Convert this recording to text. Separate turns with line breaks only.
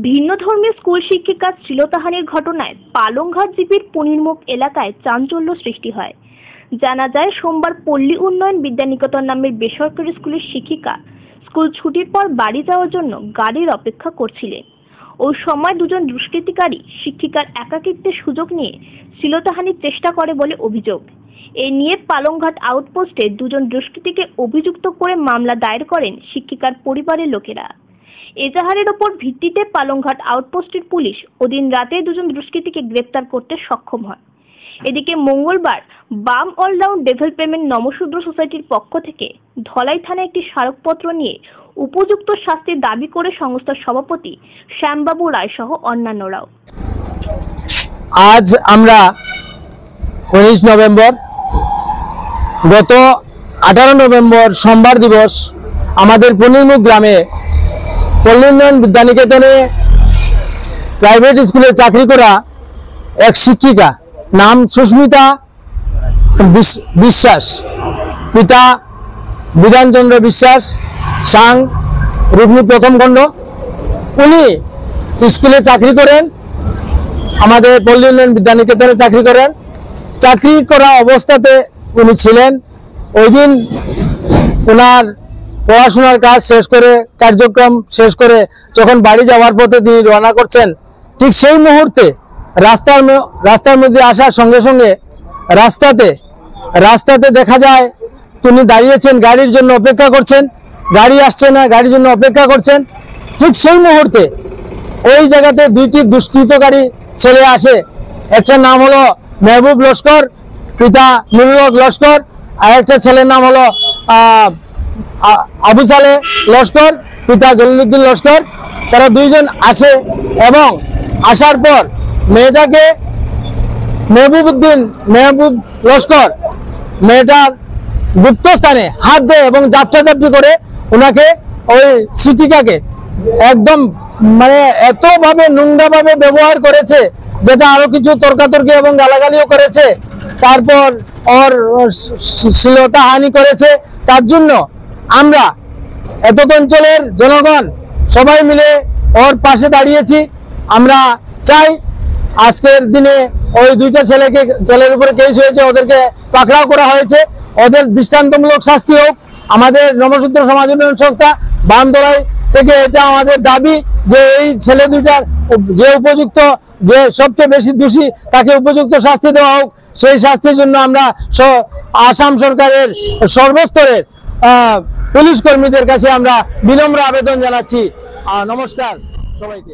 ভিন্নধর্মী school শিক্ষিকা শ্লীলতাহানির ঘটনায় পালংঘাট জিপির পনিরমুখ এলাকায় চাঞ্চল্য সৃষ্টি হয়। জানা যায়, সোমবার পল্লী উন্নয়ন বিদ্যানিকেতন নামের বেসরকারি স্কুলের শিক্ষিকা স্কুল ছুটির পর বাড়ি যাওয়ার জন্য গাড়ির অপেক্ষা করছিলেন। ওই সময় দুজন দুষ্কৃতিকারী শিক্ষিকার একাকিত্বের সুযোগ নিয়ে শ্লীলতাহানির চেষ্টা করে বলে অভিযোগ। এ নিয়ে পালংঘাট আউটপোস্টে দুজন দুষ্কৃতীকে অভিযুক্ত করে মামলা দায়ের করেন শিক্ষিকার পরিবারের লোকেরা। এজাহারের ওপর ভিত্তিতে পালংঘাট আউটপোস্টের পুলিশ ওদিন রাতে দুজন দুষ্কৃতীকে গ্রেপ্তার করতে সক্ষম হয়। এদিকে মঙ্গলবার বাম অলরাউন্ড ডেভেলপমেন্ট নমশূদ্র সোসাইটির পক্ষ থেকে ধলাই থানায় একটি স্মারকপত্র নিয়ে উপযুক্ত শাস্তির দাবি করে সংস্থার সভাপতি শ্যামবাবু রায় সহ অন্যান্যরাও।
আজ আমরা 19 নভেম্বর, গত 18 নভেম্বর সোমবার দিবস আমাদের পনিরমুখ গ্রামে পল্লী উন্নয়ন বিদ্যানিকেতনে প্রাইভেট স্কুলে চাকরি করা এক শিক্ষিকা, নাম সুস্মিতা বিশ্বাস, পিতা বিধানচন্দ্র বিশ্বাস, সাং রুগ্নি প্রথম খণ্ড। উনি স্কুলে চাকরি করেন, আমাদের পল্লী উন্নয়ন বিদ্যানিকেতনে চাকরি করেন। চাকরি করা অবস্থাতে উনি ছিলেন। ওই দিন ওনার পড়াশোনার কাজ শেষ করে, কার্যক্রম শেষ করে যখন বাড়ি যাওয়ার পথে তিনি রওনা করছেন, ঠিক সেই মুহূর্তে রাস্তার মধ্যে আসার সঙ্গে সঙ্গে রাস্তাতে দেখা যায় তিনি দাঁড়িয়েছেন, গাড়ির জন্য অপেক্ষা করছেন, গাড়ি আসছে না, গাড়ির জন্য অপেক্ষা করছেন। ঠিক সেই মুহূর্তে ওই জায়গাতে দুইটি দুষ্কৃতকারী ছেলে আসে। একটা নাম হলো মেহবুব লস্কর, পিতা নুরুল হক লস্কর, আর একটা ছেলের নাম হলো আবু সালে লস্কর, পিতা জলিলউদ্দিন লস্কর। তারা দুইজন আসে এবং আসার পর মেয়েটাকে মেহবুব লস্কর মেয়েটার গুপ্ত স্থানে হাত দেয় এবং জাপটাজাপটি করে ওনাকে, ওই শিক্ষিকাকে একদম মানে এতভাবে নোংরাভাবে ব্যবহার করেছে, যেটা আরো কিছু তর্কাতর্কি এবং গালাগালিও করেছে। তারপর ওর শ্লীলতাহানি করেছে। তার জন্য আমরা এত অঞ্চলের জনগণ সবাই মিলে ওর পাশে দাঁড়িয়েছি। আমরা চাই আজকের দিনে ওই দুইটা ছেলের উপরে কেস হয়েছে, ওদেরকে পাকড়াও করা হয়েছে, ওদের দৃষ্টান্তমূলক শাস্তি হোক। আমাদের নমশূদ্র সমাজ উন্নয়ন সংস্থা বামদলাই থেকে এটা আমাদের দাবি যে এই ছেলে দুইটার যে উপযুক্ত, যে সবচেয়ে বেশি দোষী, তাকে উপযুক্ত শাস্তি দেওয়া হোক। সেই শাস্তির জন্য আমরা আসাম সরকারের সর্বস্তরের পুলিশ কর্মীদের কাছে আমরা বিনম্র আবেদন জানাচ্ছি। নমস্কার সবাইকে।